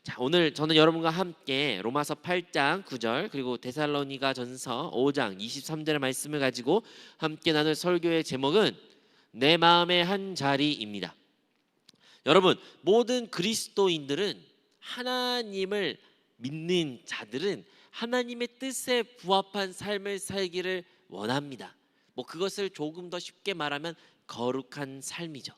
자, 오늘 저는 여러분과 함께 로마서 8장 9절 그리고 데살로니가전서 5장 23절의 말씀을 가지고 함께 나눌 설교의 제목은 내 마음의 한 자리입니다. 여러분, 모든 그리스도인들은 하나님을 믿는 자들은 하나님의 뜻에 부합한 삶을 살기를 원합니다. 그것을 조금 더 쉽게 말하면 거룩한 삶이죠.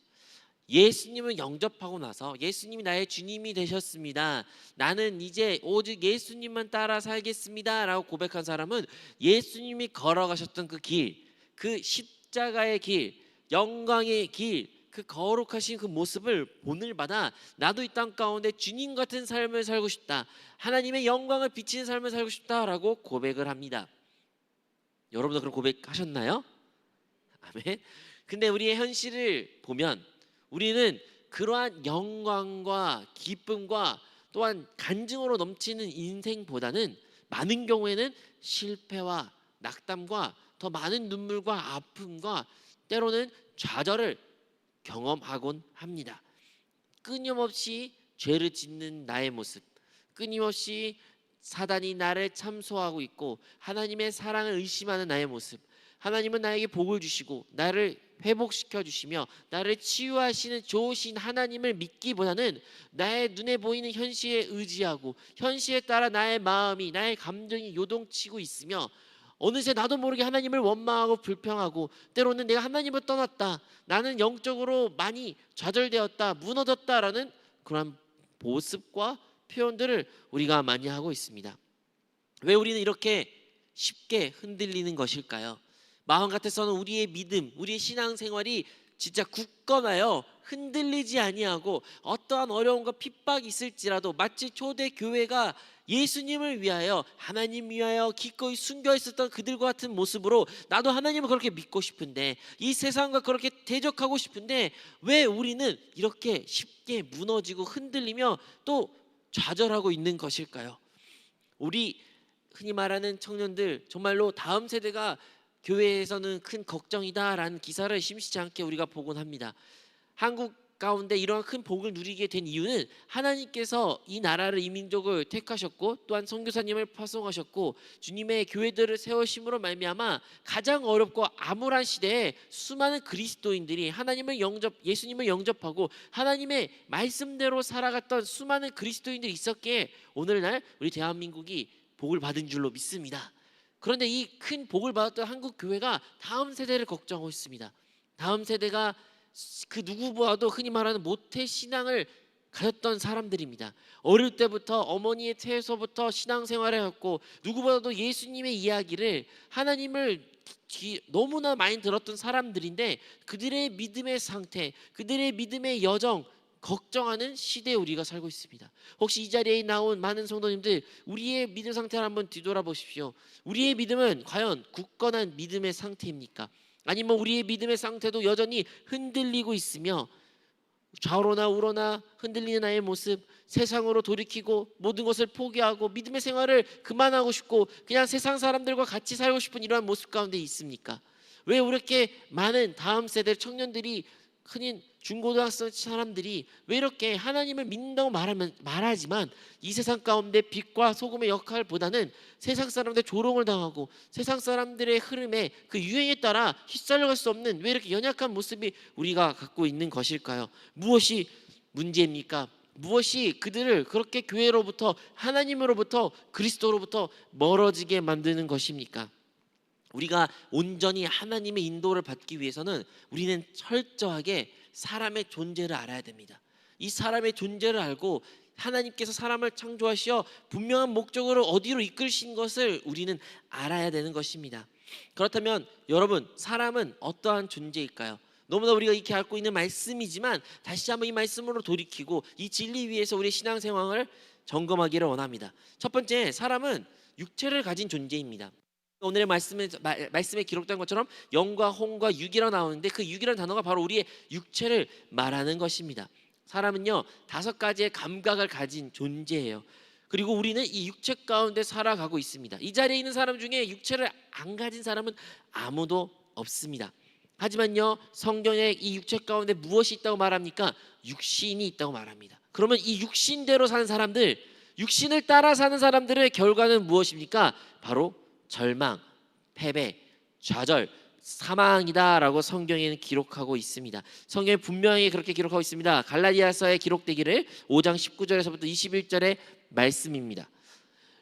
예수님을 영접하고 나서 예수님이 나의 주님이 되셨습니다. 나는 이제 오직 예수님만 따라 살겠습니다 라고 고백한 사람은 예수님이 걸어가셨던 그 길, 그 십자가의 길, 영광의 길, 그 거룩하신 그 모습을 본을 받아 나도 이 땅 가운데 주님 같은 삶을 살고 싶다, 하나님의 영광을 비치는 삶을 살고 싶다라고 고백을 합니다. 여러분도 그런 고백하셨나요? 아멘. 근데 우리의 현실을 보면 우리는 그러한 영광과 기쁨과 또한 간증으로 넘치는 인생보다는 많은 경우에는 실패와 낙담과 더 많은 눈물과 아픔과 때로는 좌절을 경험하곤 합니다. 끊임없이 죄를 짓는 나의 모습, 끊임없이 사단이 나를 참소하고 있고 하나님의 사랑을 의심하는 나의 모습, 하나님은 나에게 복을 주시고 나를 회복시켜 주시며 나를 치유하시는 좋으신 하나님을 믿기보다는 나의 눈에 보이는 현실에 의지하고 현실에 따라 나의 마음이, 나의 감정이 요동치고 있으며 어느새 나도 모르게 하나님을 원망하고 불평하고 때로는 내가 하나님을 떠났다, 나는 영적으로 많이 좌절되었다, 무너졌다라는 그런 모습과 표현들을 우리가 많이 하고 있습니다. 왜 우리는 이렇게 쉽게 흔들리는 것일까요? 마음 같아서는 우리의 믿음, 우리의 신앙생활이 진짜 굳건하여 흔들리지 아니하고 어떠한 어려움과 핍박이 있을지라도 마치 초대 교회가 예수님을 위하여, 하나님 위하여 기꺼이 숨겨 있었던 그들과 같은 모습으로 나도 하나님을 그렇게 믿고 싶은데, 이 세상과 그렇게 대적하고 싶은데 왜 우리는 이렇게 쉽게 무너지고 흔들리며 또 좌절하고 있는 것일까요? 우리 흔히 말하는 청년들, 정말로 다음 세대가 교회에서는 큰 걱정이다라는 기사를 심시지 않게 우리가 보곤 합니다. 한국 가운데 이러한 큰 복을 누리게 된 이유는 하나님께서 이 나라를, 이 민족을 택하셨고 또한 선교사님을 파송하셨고 주님의 교회들을 세우심으로 말미암아 가장 어렵고 암울한 시대에 수많은 그리스도인들이 하나님을 예수님을 영접하고 하나님의 말씀대로 살아갔던 수많은 그리스도인들이 있었기에 오늘날 우리 대한민국이 복을 받은 줄로 믿습니다. 그런데 이 큰 복을 받았던 한국 교회가 다음 세대를 걱정하고 있습니다. 다음 세대가 그 누구보다도 흔히 말하는 모태 신앙을 가졌던 사람들입니다. 어릴 때부터 어머니의 태에서부터 신앙생활을 했고 누구보다도 예수님의 이야기를, 하나님을 너무나 많이 들었던 사람들인데 그들의 믿음의 상태, 그들의 믿음의 여정 걱정하는 시대에 우리가 살고 있습니다. 혹시 이 자리에 나온 많은 성도님들, 우리의 믿음 상태를 한번 뒤돌아보십시오. 우리의 믿음은 과연 굳건한 믿음의 상태입니까? 아니면 우리의 믿음의 상태도 여전히 흔들리고 있으며 좌우로나 우로나 흔들리는 나의 모습, 세상으로 돌이키고 모든 것을 포기하고 믿음의 생활을 그만하고 싶고 그냥 세상 사람들과 같이 살고 싶은 이러한 모습 가운데 있습니까? 왜 이렇게 많은 다음 세대 청년들이, 흔히 중고등학생 사람들이 왜 이렇게 하나님을 믿는다고 말하지만 이 세상 가운데 빛과 소금의 역할보다는 세상 사람들의 조롱을 당하고 세상 사람들의 흐름에, 그 유행에 따라 휩쓸려갈 수 없는 왜 이렇게 연약한 모습이 우리가 갖고 있는 것일까요? 무엇이 문제입니까? 무엇이 그들을 그렇게 교회로부터, 하나님으로부터, 그리스도로부터 멀어지게 만드는 것입니까? 우리가 온전히 하나님의 인도를 받기 위해서는 우리는 철저하게 사람의 존재를 알아야 됩니다. 이 사람의 존재를 알고 하나님께서 사람을 창조하시어 분명한 목적으로 어디로 이끌신 것을 우리는 알아야 되는 것입니다. 그렇다면 여러분, 사람은 어떠한 존재일까요? 너무나 우리가 익히 알고 있는 말씀이지만 다시 한번 이 말씀으로 돌이키고 이 진리 위에서 우리의 신앙생활을 점검하기를 원합니다. 첫 번째, 사람은 육체를 가진 존재입니다. 오늘의 말씀에 기록된 것처럼 영과 홍과 육이라고 나오는데 그 육이라는 단어가 바로 우리의 육체를 말하는 것입니다. 사람은요 5가지의 감각을 가진 존재예요. 그리고 우리는 이 육체 가운데 살아가고 있습니다. 이 자리에 있는 사람 중에 육체를 안 가진 사람은 아무도 없습니다. 하지만요 성경에 이 육체 가운데 무엇이 있다고 말합니까? 육신이 있다고 말합니다. 그러면 이 육신대로 사는 사람들, 육신을 따라 사는 사람들의 결과는 무엇입니까? 바로 절망, 패배, 좌절, 사망이다라고 성경에는 기록하고 있습니다. 성경에 분명히 그렇게 기록하고 있습니다. 갈라디아서에 기록되기를 5장 19절에서부터 21절의 말씀입니다.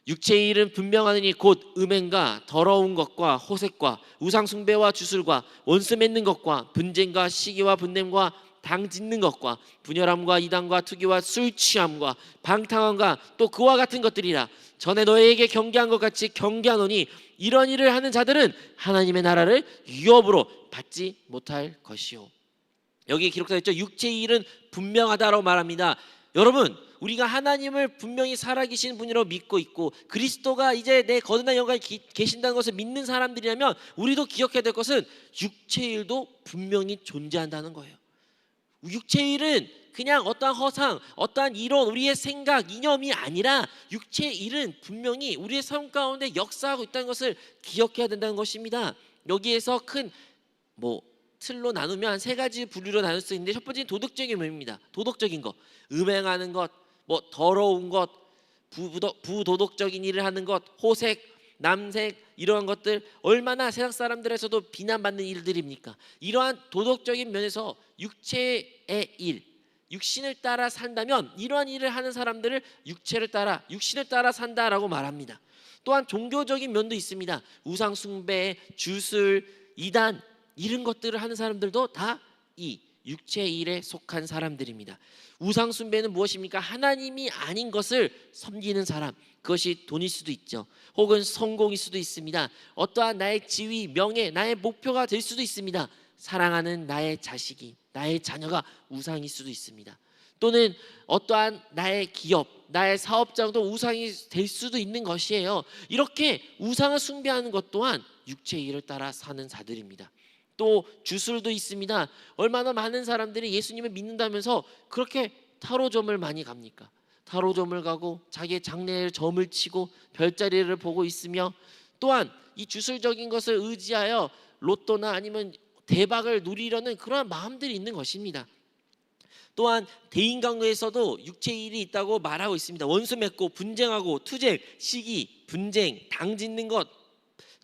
육체의 일은 분명하느니 곧 음행과 더러운 것과 호색과 우상 숭배와 주술과 원수 맺는 것과 분쟁과 시기와 분냄과 당 짓는 것과 분열함과 이단과 투기와 술 취함과 방탕함과 또 그와 같은 것들이라. 전에 너희에게 경계한 것 같이 경계하노니 이런 일을 하는 자들은 하나님의 나라를 유업으로 받지 못할 것이요. 여기에 기록되어 있죠. 육체의 일은 분명하다라고 말합니다. 여러분, 우리가 하나님을 분명히 살아계신 분이라고 믿고 있고 그리스도가 이제 내 거듭난 영광에 계신다는 것을 믿는 사람들이라면 우리도 기억해야 될 것은 육체의 일도 분명히 존재한다는 거예요. 육체의 일은 그냥 어떠한 허상, 어떠한 이론, 우리의 생각, 이념이 아니라 육체의 일은 분명히 우리의 삶 가운데 역사하고 있다는 것을 기억해야 된다는 것입니다. 여기에서 큰 틀로 나누면 한 세 가지 부류로 나눌 수 있는데, 첫 번째는 도덕적인 면입니다. 도덕적인 것, 음행하는 것, 더러운 것, 부도덕적인 일을 하는 것, 호색, 남색, 이러한 것들 얼마나 세상 사람들에서도 비난받는 일들입니까? 이러한 도덕적인 면에서 육체의 일, 육신을 따라 산다면 이러한 일을 하는 사람들을 육신을 따라 산다라고 말합니다. 또한 종교적인 면도 있습니다. 우상 숭배, 주술, 이단 이런 것들을 하는 사람들도 다 이 육체의 일에 속한 사람들입니다. 우상 숭배는 무엇입니까? 하나님이 아닌 것을 섬기는 사람. 그것이 돈일 수도 있죠. 혹은 성공일 수도 있습니다. 어떠한 나의 지위, 명예, 나의 목표가 될 수도 있습니다. 사랑하는 나의 자식이, 나의 자녀가 우상일 수도 있습니다. 또는 어떠한 나의 기업, 나의 사업장도 우상이 될 수도 있는 것이에요. 이렇게 우상을 숭배하는 것 또한 육체의 일을 따라 사는 자들입니다. 또 주술도 있습니다. 얼마나 많은 사람들이 예수님을 믿는다면서 그렇게 타로점을 많이 갑니까? 타로점을 가고 자기의 장래에 점을 치고 별자리를 보고 있으며, 또한 이 주술적인 것을 의지하여 로또나 아니면 대박을 누리려는 그러한 마음들이 있는 것입니다. 또한 대인관계에서도 육체의 일이 있다고 말하고 있습니다. 원수 맺고 분쟁하고 투쟁, 시기, 분쟁, 당 짓는 것,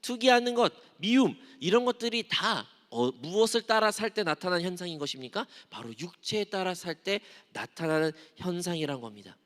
투기하는 것, 미움, 이런 것들이 다 무엇을 따라 살 때 나타나는 현상인 것입니까? 바로 육체에 따라 살 때 나타나는 현상이란 겁니다.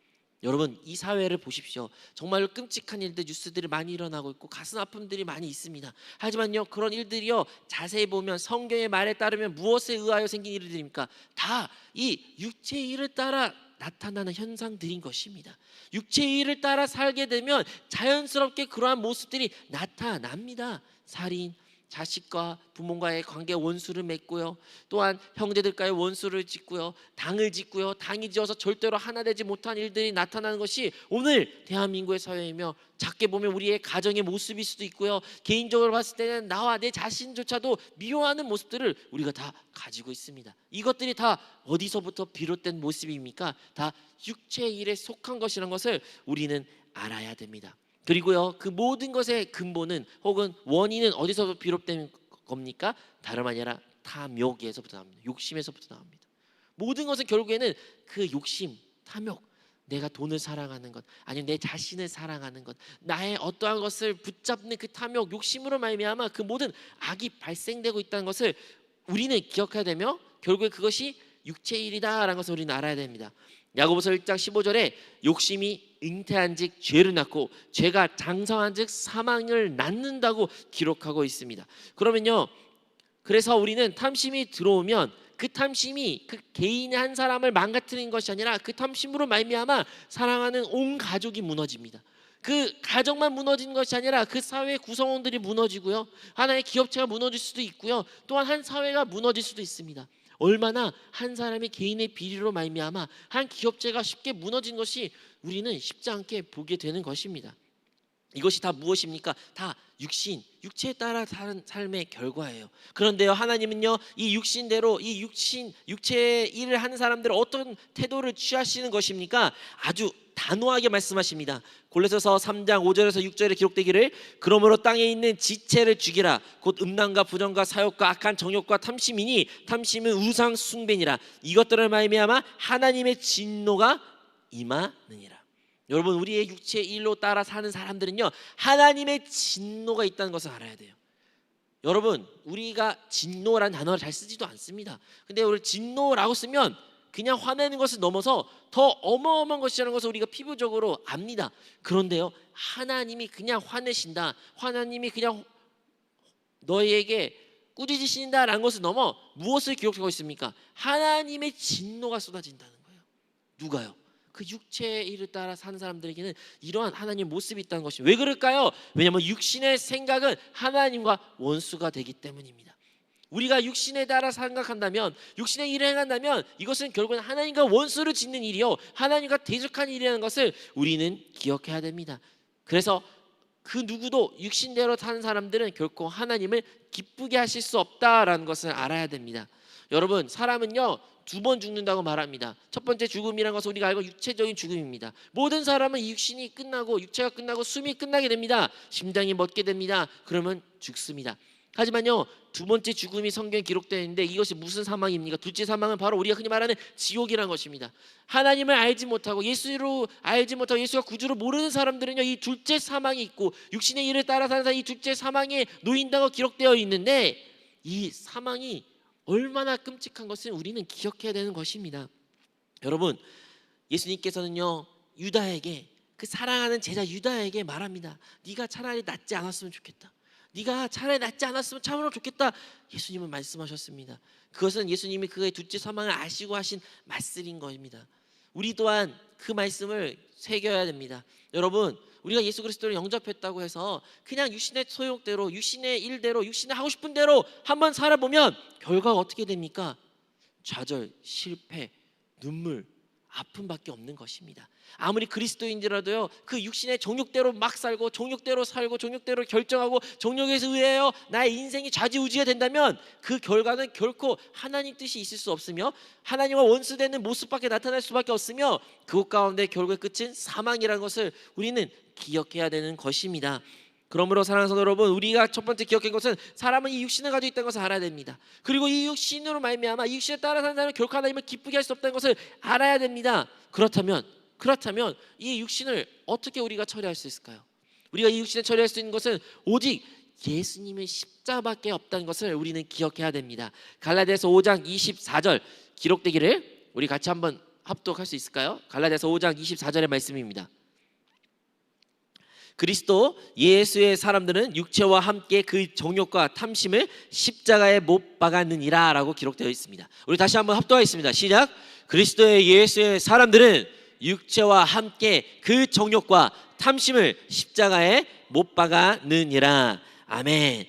여러분, 이 사회를 보십시오. 정말로 끔찍한 일들, 뉴스들이 많이 일어나고 있고 가슴 아픔들이 많이 있습니다. 하지만요, 그런 일들이요, 자세히 보면 성경의 말에 따르면 무엇에 의하여 생긴 일들입니까? 다 이 육체의 일을 따라 나타나는 현상들인 것입니다. 육체의 일을 따라 살게 되면 자연스럽게 그러한 모습들이 나타납니다. 살인, 자식과 부모과의 관계 원수를 맺고요, 또한 형제들과의 원수를 짓고요, 당을 짓고요, 당이 지어서 절대로 하나 되지 못한 일들이 나타나는 것이 오늘 대한민국의 사회이며, 작게 보면 우리의 가정의 모습일 수도 있고요, 개인적으로 봤을 때는 나와 내 자신조차도 미워하는 모습들을 우리가 다 가지고 있습니다. 이것들이 다 어디서부터 비롯된 모습입니까? 다 육체의 일에 속한 것이라는 것을 우리는 알아야 됩니다. 그리고요, 그 모든 것의 근본은 혹은 원인은 어디서 비롯된 겁니까? 다름 아니라 탐욕에서부터 나옵니다. 욕심에서부터 나옵니다. 모든 것은 결국에는 그 욕심, 탐욕, 내가 돈을 사랑하는 것, 아니면 내 자신을 사랑하는 것, 나의 어떠한 것을 붙잡는 그 탐욕, 욕심으로 말미암아 그 모든 악이 발생되고 있다는 것을 우리는 기억해야 되며, 결국에 그것이 육체의 일이다라는 것을 우리는 알아야 됩니다. 야고보서 1장 15절에 욕심이 잉태한즉 죄를 낳고 죄가 장성한즉 사망을 낳는다고 기록하고 있습니다. 그러면요, 그래서 우리는 탐심이 들어오면 그 탐심이 그 개인의 한 사람을 망가뜨리는 것이 아니라 그 탐심으로 말미암아 사랑하는 온 가족이 무너집니다. 그 가정만 무너지는 것이 아니라 그 사회의 구성원들이 무너지고요, 하나의 기업체가 무너질 수도 있고요, 또한 한 사회가 무너질 수도 있습니다. 얼마나 한 사람의 개인의 비리로 말미암아 한 기업체가 쉽게 무너진 것이 우리는 쉽지 않게 보게 되는 것입니다. 이것이 다 무엇입니까? 다 육체에 따라 사는 삶의 결과예요. 그런데요, 하나님은요, 이 육신대로 이 육체의 일을 하는 사람들은 어떤 태도를 취하시는 것입니까? 아주 단호하게 말씀하십니다. 골로새서 3장 5절에서 6절에 기록되기를 그러므로 땅에 있는 지체를 죽이라. 곧 음란과 부정과 사욕과 악한 정욕과 탐심이니 탐심은 우상 숭배니라. 이것들을 말미암아 하나님의 진노가 임하느니라. 여러분, 우리의 육체의 일로 따라 사는 사람들은요, 하나님의 진노가 있다는 것을 알아야 돼요. 여러분, 우리가 진노라는 단어를 잘 쓰지도 않습니다. 근데 우리 진노라고 쓰면 그냥 화내는 것을 넘어서 더 어마어마한 것이라는 것을 우리가 피부적으로 압니다. 그런데요, 하나님이 그냥 화내신다, 하나님이 그냥 너희에게 꾸짖으신다라는 것을 넘어 무엇을 기록하고 있습니까? 하나님의 진노가 쏟아진다는 거예요. 누가요? 그 육체의 일을 따라 사는 사람들에게는 이러한 하나님의 모습이 있다는 것이. 왜 그럴까요? 왜냐하면 육신의 생각은 하나님과 원수가 되기 때문입니다. 우리가 육신에 따라 생각한다면, 육신의 일을 행한다면 이것은 결국은 하나님과 원수를 짓는 일이요, 하나님과 대적한 일이라는 것을 우리는 기억해야 됩니다. 그래서 그 누구도 육신대로 사는 사람들은 결코 하나님을 기쁘게 하실 수 없다라는 것을 알아야 됩니다. 여러분, 사람은요 2번 죽는다고 말합니다. 첫 번째 죽음이라는 것은 우리가 알고 육체적인 죽음입니다. 모든 사람은 이 육신이 끝나고, 육체가 끝나고 숨이 끝나게 됩니다. 심장이 멎게 됩니다. 그러면 죽습니다. 하지만요, 2번째 죽음이 성경에 기록되어 있는데 이것이 무슨 사망입니까? 둘째 사망은 바로 우리가 흔히 말하는 지옥이라는 것입니다. 하나님을 알지 못하고 예수로 알지 못하고 예수가 구주로 모르는 사람들은요, 이 둘째 사망이 있고 육신의 일을 따라 사는 사람, 이 둘째 사망에 놓인다고 기록되어 있는데, 이 사망이 얼마나 끔찍한 것을 우리는 기억해야 되는 것입니다. 여러분, 예수님께서는요 유다에게, 그 사랑하는 제자 유다에게 말합니다. 네가 차라리 낫지 않았으면 좋겠다. 네가 차라리 낫지 않았으면 참으로 좋겠다. 예수님은 말씀하셨습니다. 그것은 예수님이 그의 둘째 사망을 아시고 하신 말씀인 것입니다. 우리 또한 그 말씀을 새겨야 됩니다. 여러분, 우리가 예수 그리스도를 영접했다고 해서 그냥 육신의 소욕대로, 육신의 일대로, 육신의 하고 싶은 대로 한번 살아보면 결과가 어떻게 됩니까? 좌절, 실패, 눈물, 아픔밖에 없는 것입니다. 아무리 그리스도인이라도요, 그 육신의 정욕대로 막 살고, 정욕대로 살고, 정욕대로 결정하고, 정욕에서 의해요 나의 인생이 좌지우지가 된다면 그 결과는 결코 하나님 뜻이 있을 수 없으며 하나님과 원수되는 모습밖에 나타날 수밖에 없으며, 그것 가운데 결국의 끝은 사망이라는 것을 우리는 기억해야 되는 것입니다. 그러므로 사랑하는 성도 여러분, 우리가 첫 번째 기억한 것은 사람은 이 육신을 가지고 있다는 것을 알아야 됩니다. 그리고 이 육신으로 말미암아 이 육신에 따라 사는 사람은 결코 하나님을 기쁘게 할 수 없다는 것을 알아야 됩니다. 그렇다면 이 육신을 어떻게 우리가 처리할 수 있을까요? 우리가 이 육신을 처리할 수 있는 것은 오직 예수님의 십자밖에 없다는 것을 우리는 기억해야 됩니다. 갈라디아서 5장 24절 기록되기를 우리 같이 한번 합독할 수 있을까요? 갈라디아서 5장 24절의 말씀입니다. 그리스도 예수의 사람들은 육체와 함께 그 정욕과 탐심을 십자가에 못 박았느니라 라고 기록되어 있습니다. 우리 다시 한번 합독하겠습니다. 시작. 그리스도의 예수의 사람들은 육체와 함께 그 정욕과 탐심을 십자가에 못 박았느니라. 아멘.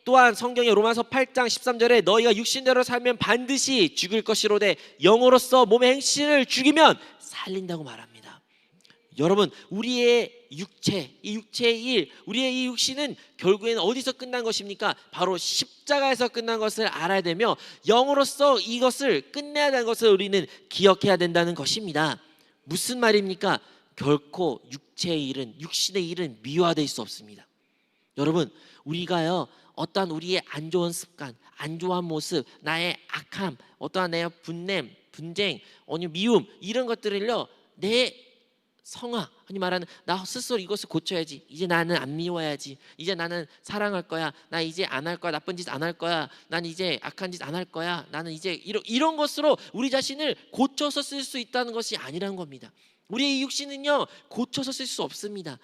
또한 성경의 로마서 8장 13절에 너희가 육신대로 살면 반드시 죽을 것이로되 영으로서 몸의 행실을 죽이면 살린다고 말합니다. 여러분, 우리의 육체, 이 육체의 일, 우리의 이 육신은 결국에는 어디서 끝난 것입니까? 바로 십자가에서 끝난 것을 알아야 되며 영으로서 이것을 끝내야 하는 것을 우리는 기억해야 된다는 것입니다. 무슨 말입니까? 결코 육체의 일은, 육신의 일은 미화될 수 없습니다. 여러분, 우리가요 어떠한 우리의 안 좋은 습관, 안 좋은 모습, 나의 악함, 어떠한 내 분냄, 분쟁, 미움, 이런 것들을요 내 성화, 흔히 말하는 나 스스로 이것을 고쳐야지, 이제 나는 안 미워야지, 이제 나는 사랑할 거야, 나 이제 안 할 거야, 나쁜 짓 안 할 거야, 난 이제 악한 짓 안 할 거야, 나는 이제 이런 것으로 우리 자신을 고쳐서 쓸 수 있다는 것이 아니라는 겁니다. 우리의 이 육신은요 고쳐서 쓸 수 없습니다.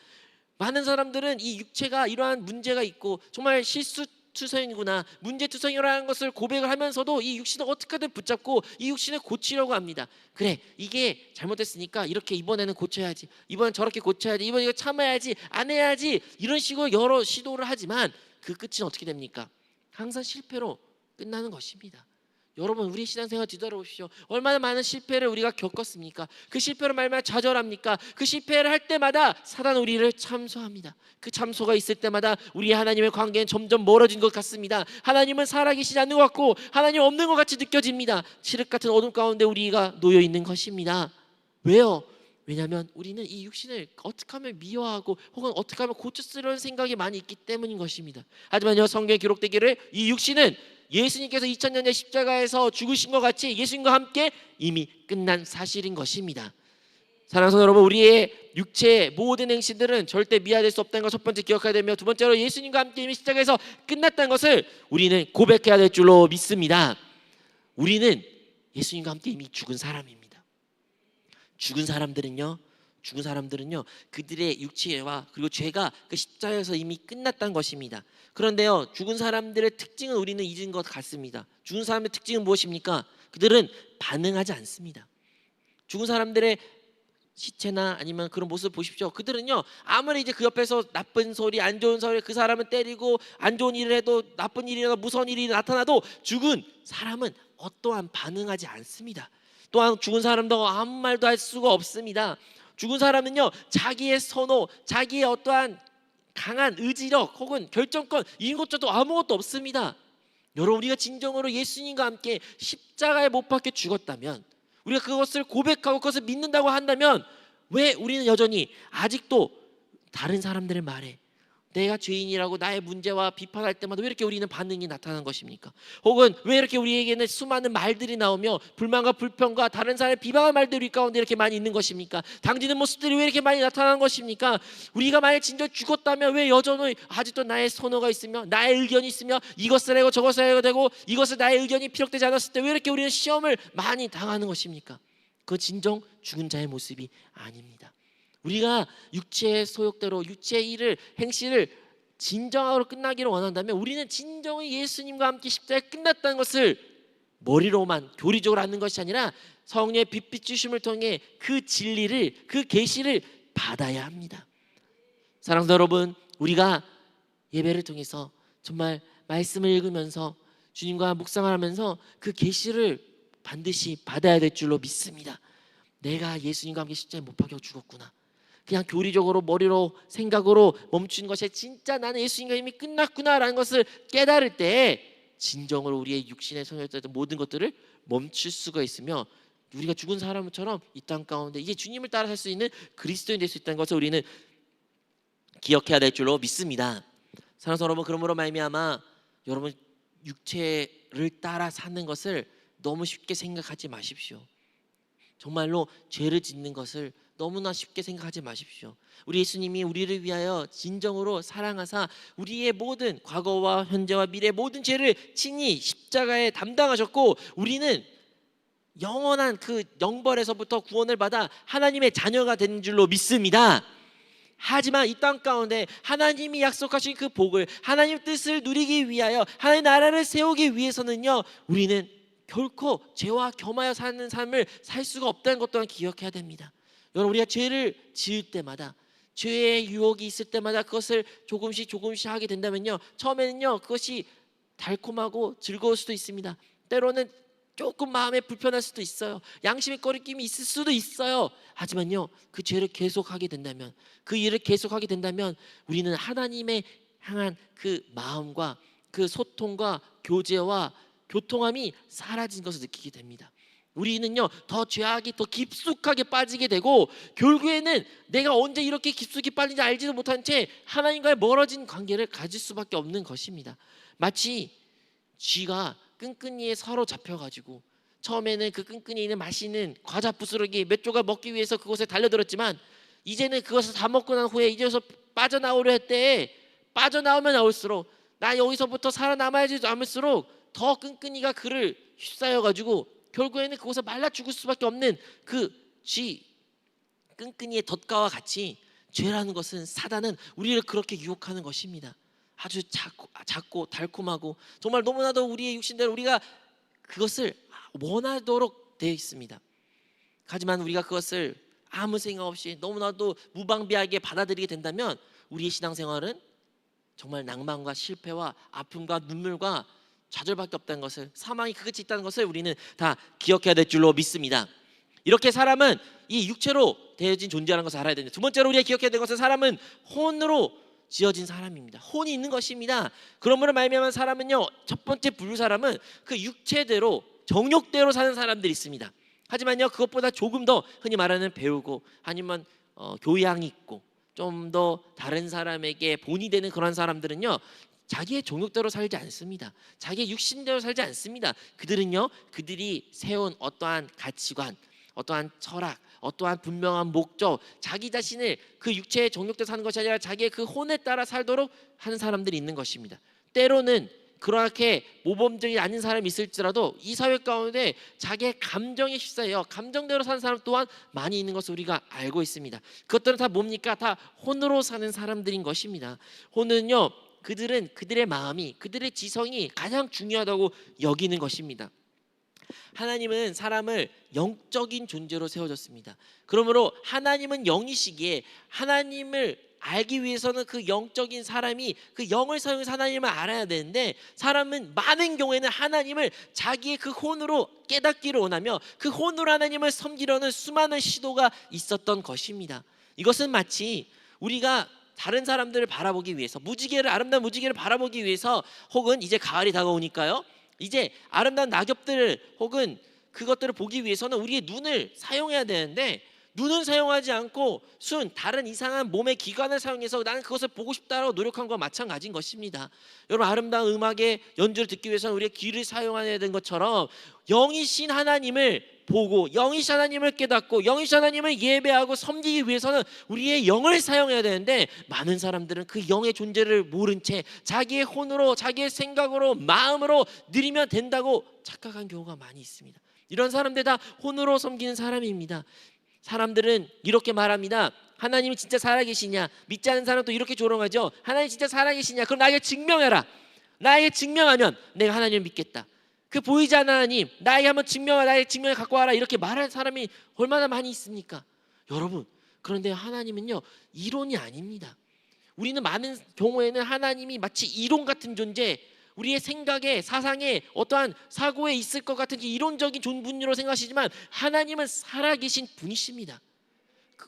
많은 사람들은 이 육체가 이러한 문제가 있고 정말 실수투성이구나, 문제투성이라는 것을 고백을 하면서도 이 육신을 어떻게든 붙잡고 이 육신을 고치려고 합니다. 그래, 이게 잘못됐으니까 이렇게 이번에는 고쳐야지, 이번엔 저렇게 고쳐야지, 이번 이거 참아야지, 안 해야지, 이런 식으로 여러 시도를 하지만 그 끝은 어떻게 됩니까? 항상 실패로 끝나는 것입니다. 여러분, 우리 신앙생활 뒤돌아보십시오. 얼마나 많은 실패를 우리가 겪었습니까? 그 실패로 말미암아 좌절합니까? 그 실패를 할 때마다 사단은 우리를 참소합니다. 그 참소가 있을 때마다 우리 하나님의 관계는 점점 멀어진 것 같습니다. 하나님은 살아계시지 않는 것 같고 하나님 없는 것 같이 느껴집니다. 칠흑 같은 어둠 가운데 우리가 놓여 있는 것입니다. 왜요? 왜냐하면 우리는 이 육신을 어떻게 하면 미워하고 혹은 어떻게 하면 고쳐 쓰려는 생각이 많이 있기 때문인 것입니다. 하지만요, 성경에 기록되기를 이 육신은 예수님께서 2000년 전 십자가에서 죽으신 것 같이 예수님과 함께 이미 끝난 사실인 것입니다. 사랑하는 성도 여러분, 우리의 육체의 모든 행실들은 절대 미화될 수 없다는 것 첫 번째 기억해야 되며, 두 번째로 예수님과 함께 이미 십자가에서 끝났다는 것을 우리는 고백해야 될 줄로 믿습니다. 우리는 예수님과 함께 이미 죽은 사람입니다. 죽은 사람들은요 그들의 육체와 그리고 죄가 그 십자가에서 이미 끝났다는 것입니다. 그런데요, 죽은 사람들의 특징은 우리는 잊은 것 같습니다. 죽은 사람의 특징은 무엇입니까? 그들은 반응하지 않습니다. 죽은 사람들의 시체나 아니면 그런 모습을 보십시오. 그들은요, 아무리 이제 그 옆에서 나쁜 소리, 안 좋은 소리, 그 사람을 때리고 안 좋은 일을 해도, 나쁜 일이나 무서운 일이 나타나도 죽은 사람은 어떠한 반응하지 않습니다. 또한 죽은 사람도 아무 말도 할 수가 없습니다. 죽은 사람은요, 자기의 선호, 자기의 어떠한 강한 의지력 혹은 결정권, 이것저것 아무것도 없습니다. 여러분, 우리가 진정으로 예수님과 함께 십자가에 못 박혀 죽었다면, 우리가 그것을 고백하고 그것을 믿는다고 한다면, 왜 우리는 여전히 아직도 다른 사람들의 말에 내가 죄인이라고 나의 문제와 비판할 때마다 왜 이렇게 우리는 반응이 나타나는 것입니까? 혹은 왜 이렇게 우리에게는 수많은 말들이 나오며 불만과 불평과 다른 사람의 비방의 말들이 우리 가운데 이렇게 많이 있는 것입니까? 당지는 모습들이 왜 이렇게 많이 나타나는 것입니까? 우리가 만약 진짜 죽었다면 왜 여전히 아직도 나의 선호가 있으며 나의 의견이 있으며 이것을 하고 저것을 해야 되고 이것을 나의 의견이 피력되지 않았을 때 왜 이렇게 우리는 시험을 많이 당하는 것입니까? 그 진정 죽은 자의 모습이 아닙니다. 우리가 육체의 소욕대로 육체의 일을 행실을 진정으로 끝나기를 원한다면 우리는 진정의 예수님과 함께 십자가에 끝났다는 것을 머리로만 교리적으로 아는 것이 아니라 성령의 빛 주심을 통해 그 진리를, 그 계시를 받아야 합니다. 사랑하는 여러분, 우리가 예배를 통해서 정말 말씀을 읽으면서 주님과 묵상을 하면서 그 계시를 반드시 받아야 될 줄로 믿습니다. 내가 예수님과 함께 십자가에 못 박혀 죽었구나. 그냥 교리적으로 머리로 생각으로 멈춘 것이 진짜 나는 예수님과 이미 끝났구나라는 것을 깨달을 때 진정으로 우리의 육신의 소욕했던 모든 것들을 멈출 수가 있으며 우리가 죽은 사람처럼 이 땅 가운데 이제 주님을 따라 살 수 있는 그리스도인 될 수 있다는 것을 우리는 기억해야 될 줄로 믿습니다. 사랑하는 여러분, 그러므로 말미암아 여러분 육체를 따라 사는 것을 너무 쉽게 생각하지 마십시오. 정말로 죄를 짓는 것을 너무나 쉽게 생각하지 마십시오. 우리 예수님이 우리를 위하여 진정으로 사랑하사 우리의 모든 과거와 현재와 미래의 모든 죄를 친히 십자가에 담당하셨고 우리는 영원한 그 영벌에서부터 구원을 받아 하나님의 자녀가 되는 줄로 믿습니다. 하지만 이 땅 가운데 하나님이 약속하신 그 복을, 하나님 뜻을 누리기 위하여 하나님의 나라를 세우기 위해서는요, 우리는 결코 죄와 겸하여 사는 삶을 살 수가 없다는 것 또한 기억해야 됩니다. 여러분, 우리가 죄를 지을 때마다, 죄의 유혹이 있을 때마다 그것을 조금씩 하게 된다면요, 처음에는요 그것이 달콤하고 즐거울 수도 있습니다. 때로는 조금 마음에 불편할 수도 있어요. 양심의 꺼리낌이 있을 수도 있어요. 하지만요, 그 죄를 계속하게 된다면, 그 일을 계속하게 된다면 우리는 하나님의 향한 그 마음과 그 소통과 교제와 교통함이 사라진 것을 느끼게 됩니다. 우리는요 더 죄악이 더 깊숙하게 빠지게 되고 결국에는 내가 언제 이렇게 깊숙이 빠진지 알지도 못한 채 하나님과의 멀어진 관계를 가질 수밖에 없는 것입니다. 마치 쥐가 끈끈이에 사로잡혀가지고 처음에는 그 끈끈이에 있는 맛있는 과자 부스러기 몇 조각 먹기 위해서 그곳에 달려들었지만 이제는 그것을 다 먹고 난 후에 이제서 빠져나오려 했대. 빠져나오면 나올수록 나 여기서부터 살아남아야지 않을수록 더 끈끈이가 그를 휩싸여가지고 결국에는 그곳에 말라 죽을 수밖에 없는 그 쥐 끈끈이의 덫과와 같이 죄라는 것은, 사단은 우리를 그렇게 유혹하는 것입니다. 아주 작고 달콤하고 정말 너무나도 우리의 육신대로 우리가 그것을 원하도록 되어 있습니다. 하지만 우리가 그것을 아무 생각 없이 너무나도 무방비하게 받아들이게 된다면 우리의 신앙생활은 정말 낭만과 실패와 아픔과 눈물과 좌절밖에 없다는 것을, 사망이 그것이 있다는 것을 우리는 다 기억해야 될 줄로 믿습니다. 이렇게 사람은 이 육체로 되어진 존재라는 것을 알아야 됩니다. 두 번째로 우리가 기억해야 될 것은 사람은 혼으로 지어진 사람입니다. 혼이 있는 것입니다. 그러므로 말미암아 사람은요, 첫 번째 분류 사람은 그 육체대로 정욕대로 사는 사람들이 있습니다. 하지만요 그것보다 조금 더 흔히 말하는 배우고 아니면 교양이 있고 좀 더 다른 사람에게 본이 되는 그런 사람들은요 자기의 정욕대로 살지 않습니다. 자기의 육신대로 살지 않습니다. 그들은요 그들이 세운 어떠한 가치관, 어떠한 철학, 어떠한 분명한 목적, 자기 자신을 그 육체의 정욕대로 사는 것이 아니라 자기의 그 혼에 따라 살도록 하는 사람들이 있는 것입니다. 때로는 그렇게 모범적이 아닌 사람이 있을지라도 이 사회 가운데 자기의 감정에 휩싸여 감정대로 사는 사람 또한 많이 있는 것을 우리가 알고 있습니다. 그것들은 다 뭡니까? 다 혼으로 사는 사람들인 것입니다. 혼은요, 그들은 그들의 마음이, 그들의 지성이 가장 중요하다고 여기는 것입니다. 하나님은 사람을 영적인 존재로 세워줬습니다. 그러므로 하나님은 영이시기에 하나님을 알기 위해서는 그 영적인 사람이 그 영을 사용해서 하나님을 알아야 되는데, 사람은 많은 경우에는 하나님을 자기의 그 혼으로 깨닫기를 원하며 그 혼으로 하나님을 섬기려는 수많은 시도가 있었던 것입니다. 이것은 마치 우리가 다른 사람들을 바라보기 위해서, 무지개를, 아름다운 무지개를 바라보기 위해서, 혹은 이제 가을이 다가오니까요, 이제 아름다운 낙엽들을 혹은 그것들을 보기 위해서는 우리의 눈을 사용해야 되는데, 눈은 사용하지 않고 다른 이상한 몸의 기관을 사용해서 나는 그것을 보고 싶다라고 노력한 것과 마찬가지인 것입니다. 여러분, 아름다운 음악의 연주를 듣기 위해서는 우리의 귀를 사용해야 되는 것처럼 영이신 하나님을 보고 영이신 하나님을 깨닫고 영이신 하나님을 예배하고 섬기기 위해서는 우리의 영을 사용해야 되는데, 많은 사람들은 그 영의 존재를 모른 채 자기의 혼으로, 자기의 생각으로, 마음으로 누리면 된다고 착각한 경우가 많이 있습니다. 이런 사람들 다 혼으로 섬기는 사람입니다. 사람들은 이렇게 말합니다. 하나님이 진짜 살아계시냐? 믿지 않는 사람도 이렇게 조롱하죠. 하나님 진짜 살아계시냐? 그럼 나에게 증명해라. 나에게 증명하면 내가 하나님을 믿겠다. 그 보이지 않는 하나님, 나에게 한번 나에게 증명을 갖고 와라. 이렇게 말하는 사람이 얼마나 많이 있습니까? 여러분, 그런데 하나님은요, 이론이 아닙니다. 우리는 많은 경우에는 하나님이 마치 이론 같은 존재, 우리의 생각에, 사상에, 어떠한 사고에 있을 것 같은 이론적인 분으로 생각하시지만, 하나님은 살아계신 분이십니다.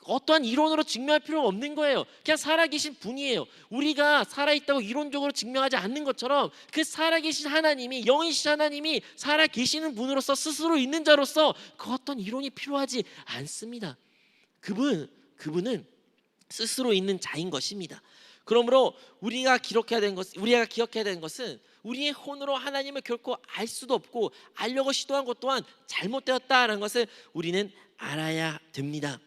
어떠한 이론으로 증명할 필요가 없는 거예요. 그냥 살아계신 분이에요. 우리가 살아있다고 이론적으로 증명하지 않는 것처럼 그 살아계신 하나님이, 영이신 하나님이 살아계시는 분으로서 스스로 있는 자로서 그 어떤 이론이 필요하지 않습니다. 그분은 스스로 있는 자인 것입니다. 그러므로 우리가 기억해야 되는 것은 우리의 혼으로 하나님을 결코 알 수도 없고, 알려고 시도한 것 또한 잘못되었다는 것을 우리는 알아야 됩니다.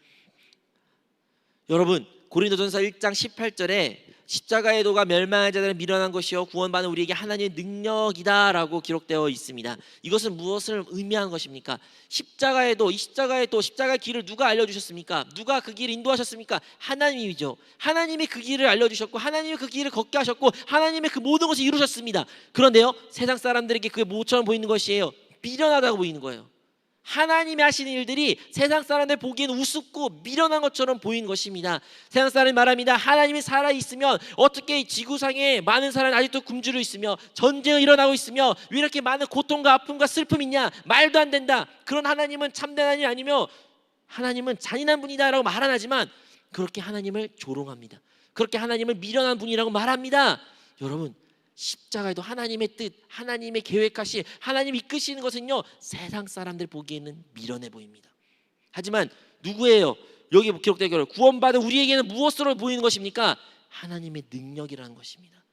여러분, 고린도전서 1장 18절에 십자가의 도가 멸망한 자들을 밀어난 것이요 구원받는 우리에게 하나님의 능력이다라고 기록되어 있습니다. 이것은 무엇을 의미하는 것입니까? 십자가의 도, 이 십자가의 도, 십자가의 길을 누가 알려주셨습니까? 누가 그 길을 인도하셨습니까? 하나님이죠. 하나님이 그 길을 알려주셨고, 하나님이 그 길을 걷게 하셨고, 하나님의 그 모든 것을 이루셨습니다. 그런데요, 세상 사람들에게 그게 뭐처럼 보이는 것이에요? 미련하다고 보이는 거예요. 하나님이 하시는 일들이 세상 사람들 보기에는 우습고 미련한 것처럼 보이는 것입니다. 세상 사람이 말합니다. 하나님이 살아있으면 어떻게 지구상에 많은 사람이 아직도 굶주려 있으며 전쟁이 일어나고 있으며 왜 이렇게 많은 고통과 아픔과 슬픔이 있냐? 말도 안 된다. 그런 하나님은 참된 하나님이 아니며 하나님은 잔인한 분이다 라고 말 안 하지만, 그렇게 하나님을 조롱합니다. 그렇게 하나님을 미련한 분이라고 말합니다. 여러분, 십자가에도 하나님의 뜻, 하나님의 계획하시, 하나님이 이끄시는 것은요, 세상 사람들 보기에는 미련해 보입니다. 하지만 누구예요? 여기 기록되기를 구원받은 우리에게는 무엇으로 보이는 것입니까? 하나님의 능력이라는 것입니다.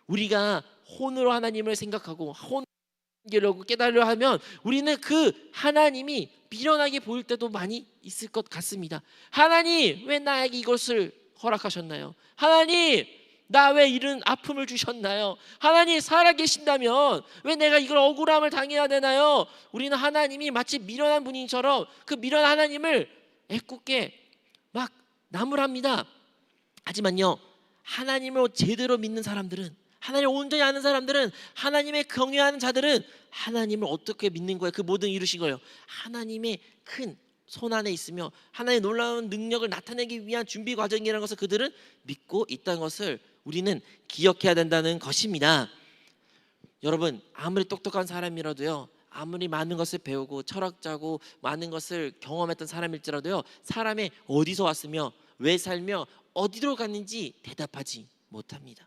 우리가 혼으로 하나님을 생각하고 혼으로 깨달으려 하면 우리는 그 하나님이 미련하게 보일 때도 많이 있을 것 같습니다. 하나님, 왜 나에게 이것을 허락하셨나요? 하나님, 나 왜 이런 아픔을 주셨나요? 하나님, 살아계신다면 왜 내가 이걸 억울함을 당해야 되나요? 우리는 하나님이 마치 미련한 분인처럼 그 미련한 하나님을 애꿎게 막 나무랍니다. 하지만요, 하나님을 제대로 믿는 사람들은, 하나님을 온전히 아는 사람들은, 하나님의 경외하는 자들은 하나님을 어떻게 믿는 거예요? 그 모든 이루신 거예요. 하나님의 큰 손 안에 있으며 하나님의 놀라운 능력을 나타내기 위한 준비 과정이라는 것을 그들은 믿고 있다는 것을 우리는 기억해야 된다는 것입니다. 여러분, 아무리 똑똑한 사람이라도요, 아무리 많은 것을 배우고 철학자고 많은 것을 경험했던 사람일지라도요, 사람의 어디서 왔으며 왜 살며 어디로 갔는지 대답하지 못합니다.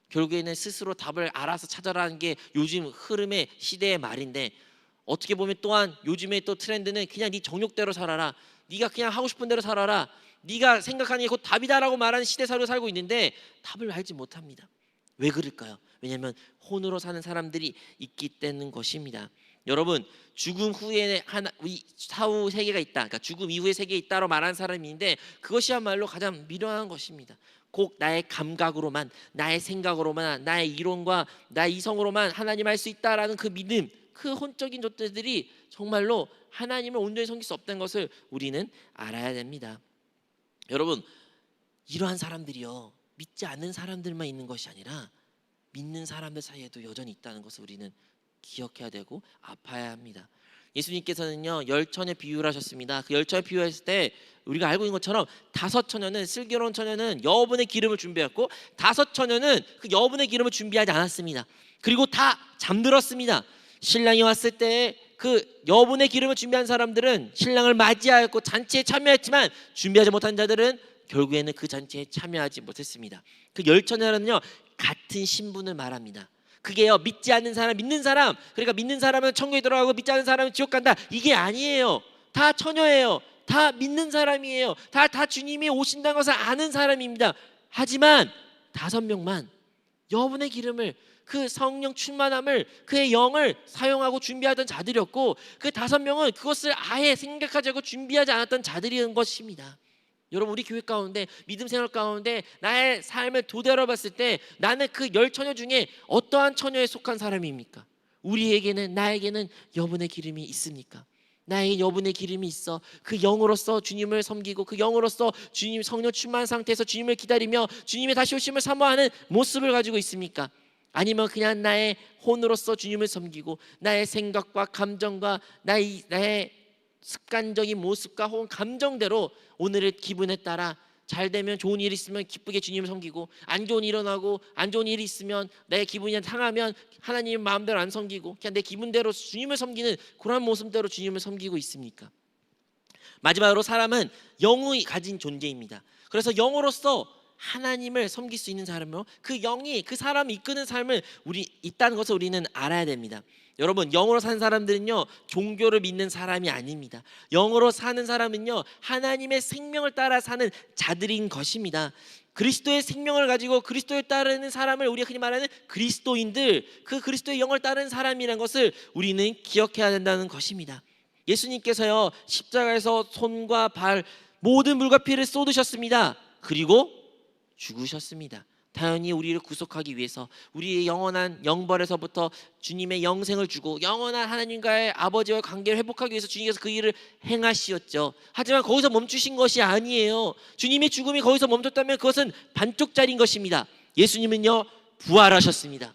결국에는 스스로 답을 알아서 찾아라는 게 요즘 흐름의 시대의 말인데, 어떻게 보면 또한 요즘의 또 트렌드는 그냥 네 정욕대로 살아라, 네가 그냥 하고 싶은 대로 살아라, 네가 생각하는 게 곧 답이다라고 말하는 시대사로 살고 있는데 답을 알지 못합니다. 왜 그럴까요? 왜냐하면 혼으로 사는 사람들이 있기 때문인 것입니다. 여러분, 죽음 후에 사후 세계가 있다, 그러니까 죽음 이후의 세계에 있다로 말하는 사람인데 그것이야말로 가장 미련한 것입니다. 꼭 나의 감각으로만, 나의 생각으로만, 나의 이론과 나의 이성으로만 하나님 알 수 있다라는 그 믿음, 그 혼적인 존재들이 정말로 하나님을 온전히 섬길 수 없다는 것을 우리는 알아야 됩니다. 여러분, 이러한 사람들이요, 믿지 않는 사람들만 있는 것이 아니라 믿는 사람들 사이에도 여전히 있다는 것을 우리는 기억해야 되고 아파야 합니다. 예수님께서는요, 열처녀 비유를 하셨습니다. 그 열처녀 비유했을 때 우리가 알고 있는 것처럼 5처녀는, 슬기로운 처녀는 여분의 기름을 준비했고 5처녀는 그 여분의 기름을 준비하지 않았습니다. 그리고 다 잠들었습니다. 신랑이 왔을 때 그 여분의 기름을 준비한 사람들은 신랑을 맞이하였고 잔치에 참여했지만 준비하지 못한 자들은 결국에는 그 잔치에 참여하지 못했습니다. 그 열처녀는요, 같은 신분을 말합니다. 그게요, 믿지 않는 사람, 믿는 사람, 그러니까 믿는 사람은 천국에 들어가고 믿지 않는 사람은 지옥 간다, 이게 아니에요. 다 처녀예요. 다 믿는 사람이에요. 다 주님이 오신다는 것을 아는 사람입니다. 하지만 5명만 여분의 기름을, 그 성령 충만함을, 그의 영을 사용하고 준비하던 자들이었고 그 5명은 그것을 아예 생각하지 않고 준비하지 않았던 자들이었던 것입니다. 여러분, 우리 교회 가운데, 믿음 생활 가운데 나의 삶을 되돌아봤을 때 나는 그 10처녀 중에 어떠한 처녀에 속한 사람입니까? 우리에게는, 나에게는 여분의 기름이 있습니까? 나에게 여분의 기름이 있어 그 영으로서 주님을 섬기고 그 영으로서 주님 성령 충만한 상태에서 주님을 기다리며 주님의 다시 오심을 사모하는 모습을 가지고 있습니까? 아니면 그냥 나의 혼으로서 주님을 섬기고 나의 생각과 감정과 나의 습관적인 모습과 혹은 감정대로 오늘의 기분에 따라 잘 되면, 좋은 일이 있으면 기쁘게 주님을 섬기고, 안 좋은 일이 일어나고 안 좋은 일이 있으면 내 기분이 상하면 하나님 마음대로 안 섬기고 그냥 내 기분대로 주님을 섬기는 그런 모습대로 주님을 섬기고 있습니까? 마지막으로 사람은 영이 가진 존재입니다. 그래서 영으로서 하나님을 섬길 수 있는 사람이요, 그 영이 그 사람을 이끄는 삶을 있다는 것을 우리는 알아야 됩니다. 여러분, 영으로 사는 사람들은요, 종교를 믿는 사람이 아닙니다. 영으로 사는 사람은요, 하나님의 생명을 따라 사는 자들인 것입니다. 그리스도의 생명을 가지고 그리스도를 따르는 사람을 우리가 흔히 말하는 그리스도인들, 그 그리스도의 영을 따르는 사람이라는 것을 우리는 기억해야 된다는 것입니다. 예수님께서요, 십자가에서 손과 발, 모든 물과 피를 쏟으셨습니다. 그리고 죽으셨습니다. 당연히 우리를 구속하기 위해서, 우리의 영원한 영벌에서부터 주님의 영생을 주고 영원한 하나님과의 아버지와의 관계를 회복하기 위해서 주님께서 그 일을 행하시었죠. 하지만 거기서 멈추신 것이 아니에요. 주님의 죽음이 거기서 멈췄다면 그것은 반쪽짜리인 것입니다. 예수님은요, 부활하셨습니다.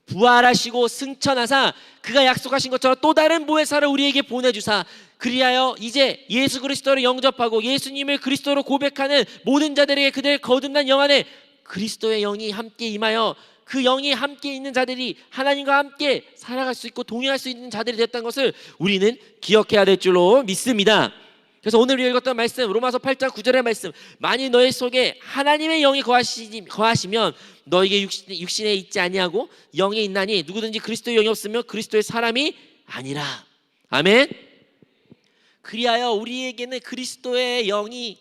부활하시고 승천하사 그가 약속하신 것처럼 또 다른 보혜사를 우리에게 보내주사, 그리하여 이제 예수 그리스도를 영접하고 예수님을 그리스도로 고백하는 모든 자들에게 그들의 거듭난 영 안에 그리스도의 영이 함께 임하여 그 영이 함께 있는 자들이 하나님과 함께 살아갈 수 있고 동행할 수 있는 자들이 됐다는 것을 우리는 기억해야 될 줄로 믿습니다. 그래서 오늘 우리가 읽었던 말씀, 로마서 8장 9절의 말씀, 만일 너희 속에 하나님의 영이 거하시면 너에게 육신에 있지 아니하고 영에 있나니 누구든지 그리스도의 영이 없으면 그리스도의 사람이 아니라. 아멘. 그리하여 우리에게는 그리스도의 영이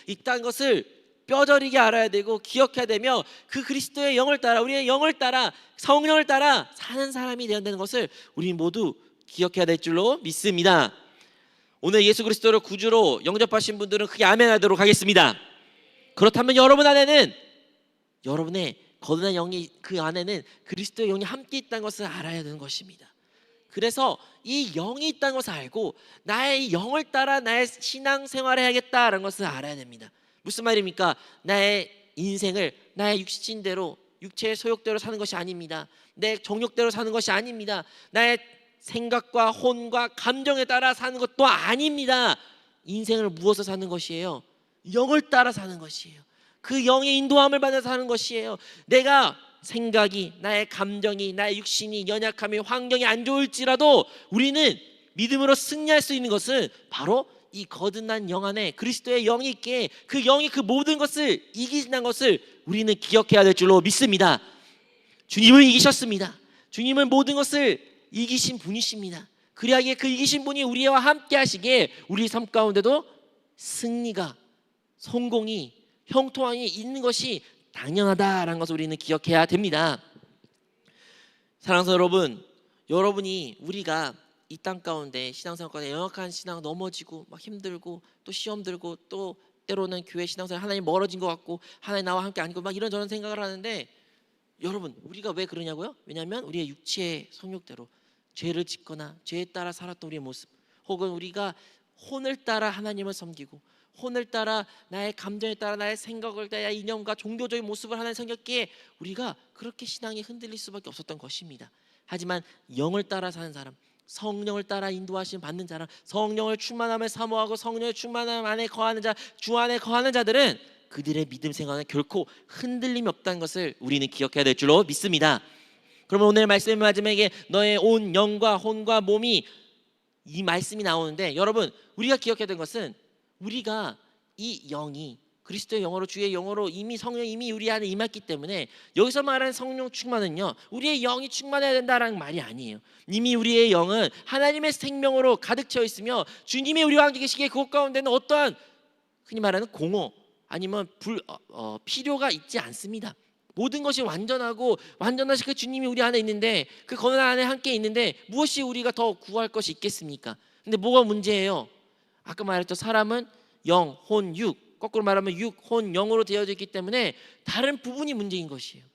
있다는 것을 뼈저리게 알아야 되고 기억해야 되며, 그 그리스도의 영을 따라, 우리의 영을 따라, 성령을 따라 사는 사람이 되어야 되는 것을 우리 모두 기억해야 될 줄로 믿습니다. 오늘 예수 그리스도를 구주로 영접하신 분들은 크게 아멘하도록 하겠습니다. 그렇다면 여러분 안에는, 여러분의 거듭난 영이, 그 안에는 그리스도의 영이 함께 있다는 것을 알아야 되는 것입니다. 그래서 이 영이 있다는 것을 알고 나의 영을 따라 나의 신앙생활을 해야겠다는 것을 알아야 됩니다. 무슨 말입니까? 나의 인생을 나의 육신대로, 육체의 소욕대로 사는 것이 아닙니다. 내 정욕대로 사는 것이 아닙니다. 나의 생각과 혼과 감정에 따라 사는 것도 아닙니다. 인생을 무엇을 사는 것이에요? 영을 따라 사는 것이에요. 그 영의 인도함을 받아서 사는 것이에요. 내가 생각이, 나의 감정이, 나의 육신이 연약함이, 환경이 안 좋을지라도 우리는 믿음으로 승리할 수 있는 것은 바로 이 거듭난 영 안에 그리스도의 영이 있기에 그 영이 그 모든 것을 이기신다는 것을 우리는 기억해야 될 줄로 믿습니다. 주님을 이기셨습니다. 주님은 모든 것을 이기신 분이십니다. 그리하기에 그 이기신 분이 우리와 함께 하시기에 우리 삶 가운데도 승리가, 성공이, 형통함이 있는 것이 당연하다라는 것을 우리는 기억해야 됩니다. 사랑하는 여러분, 여러분이 우리가 이 땅 가운데 신앙생활 가운데 영악한 신앙 넘어지고 막 힘들고 또 시험 들고 또 때로는 교회 신앙생활 하나님 멀어진 것 같고 하나님 나와 함께 아니고 막 이런저런 생각을 하는데 여러분 우리가 왜 그러냐고요? 왜냐하면 우리의 육체의 성욕대로 죄를 짓거나 죄에 따라 살았던 우리의 모습 혹은 우리가 혼을 따라 하나님을 섬기고 혼을 따라 나의 감정에 따라 나의 생각을 따라 이념과 종교적인 모습을 하나님 섬겼기에 우리가 그렇게 신앙이 흔들릴 수밖에 없었던 것입니다. 하지만 영을 따라 사는 사람 성령을 따라 인도하심 받는 자라 성령을 충만함을 사모하고 성령의 충만함 안에 거하는 자 주 안에 거하는 자들은 그들의 믿음 생활은 결코 흔들림이 없다는 것을 우리는 기억해야 될 줄로 믿습니다. 그러면 오늘 말씀의 마지막에 너의 온 영과 혼과 몸이 이 말씀이 나오는데 여러분 우리가 기억해야 될 것은 우리가 이 영이 그리스도의 영으로 주의 영으로 이미 성령 이미 우리 안에 임했기 때문에 여기서 말하는 성령 충만은요 우리의 영이 충만해야 된다라는 말이 아니에요. 이미 우리의 영은 하나님의 생명으로 가득 채워 있으며 주님이 우리와 함께 계시기에 그곳 가운데는 어떠한 흔히 말하는 공허 아니면 필요가 있지 않습니다. 모든 것이 완전하고 완전하신 그 주님이 우리 안에 있는데 그 거듭 안에 함께 있는데 무엇이 우리가 더 구할 것이 있겠습니까? 근데 뭐가 문제예요? 아까 말했죠. 사람은 영, 혼, 육 거꾸로 말하면 육, 혼, 영으로 되어져 있기 때문에 다른 부분이 문제인 것이에요.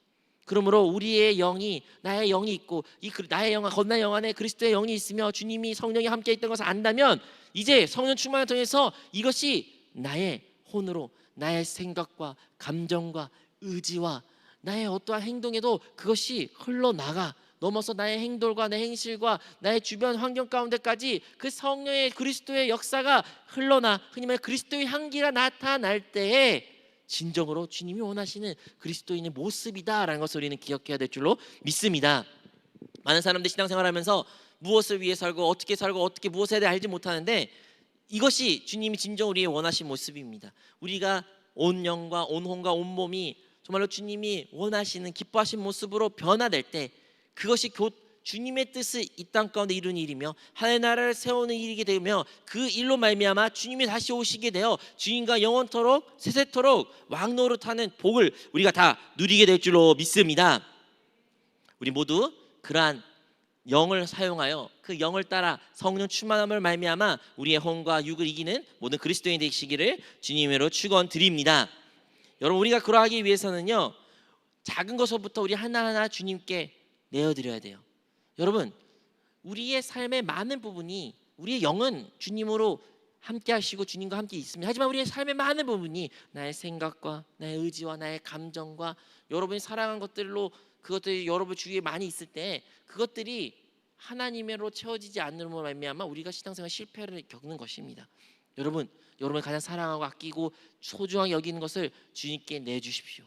그러므로 우리의 영이 나의 영이 있고 이 나의 영 거듭난 영 안에 그리스도의 영이 있으며 주님이 성령이 함께 있던 것을 안다면 이제 성령 충만을 통해서 이것이 나의 혼으로 나의 생각과 감정과 의지와 나의 어떠한 행동에도 그것이 흘러나가 넘어서 나의 행동과 내 행실과 나의 주변 환경 가운데까지 그 성령의 그리스도의 역사가 흘러나 흔히 말해 그리스도의 향기가 나타날 때에 진정으로 주님이 원하시는 그리스도인의 모습이다라는 것을 우리는 기억해야 될 줄로 믿습니다. 많은 사람들이 신앙생활하면서 무엇을 위해 살고 어떻게 무엇에 대해 알지 못하는데 이것이 주님이 진정 우리의 원하신 모습입니다. 우리가 온 영과 온 혼과 온 몸이 정말로 주님이 원하시는 기뻐하신 모습으로 변화될 때 그것이 곧 주님의 뜻을 이 땅 가운데 이루는 일이며 하나님의 나라를 세우는 일이게 되며 그 일로 말미암아 주님이 다시 오시게 되어 주님과 영원토록 세세토록 왕노릇하는 복을 우리가 다 누리게 될 줄로 믿습니다. 우리 모두 그러한 영을 사용하여 그 영을 따라 성령 충만함을 말미암아 우리의 혼과 육을 이기는 모든 그리스도인 되시기를 주님으로 축원드립니다. 여러분 우리가 그러하기 위해서는요 작은 것부터 우리 하나하나 주님께 내어드려야 돼요. 여러분 우리의 삶의 많은 부분이 우리의 영은 주님으로 함께 하시고 주님과 함께 있습니다. 하지만 우리의 삶의 많은 부분이 나의 생각과 나의 의지와 나의 감정과 여러분이 사랑한 것들로 그것들이 여러분 주위에 많이 있을 때 그것들이 하나님으로 채워지지 않음으로 말미암아 우리가 신앙생활 실패를 겪는 것입니다. 여러분이 가장 사랑하고 아끼고 소중하게 여기는 것을 주님께 내주십시오.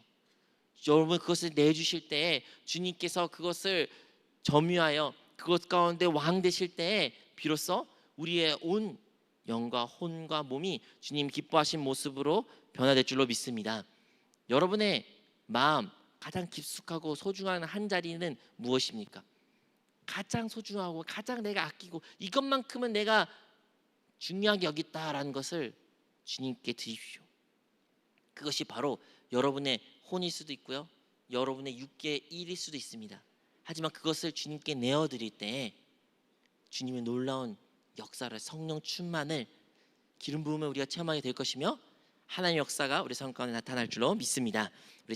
여러분 그것을 내주실 때에 주님께서 그것을 점유하여 그것 가운데 왕 되실 때에 비로소 우리의 온 영과 혼과 몸이 주님 기뻐하신 모습으로 변화될 줄로 믿습니다. 여러분의 마음 가장 깊숙하고 소중한 한 자리는 무엇입니까? 가장 소중하고 가장 내가 아끼고 이것만큼은 내가 중요하게 여겼다라는 것을 주님께 드리십시오. 그것이 바로 여러분의 혼일 수도 있고요 여러분의 육계의 일일 수도 있습니다. 하지만 그것을 주님께 내어드릴 때 주님의 놀라운 역사를 성령 충만을 기름 부음을 우리가 체험하게 될 것이며 하나님의 역사가 우리 삶 가운데 나타날 줄로 믿습니다.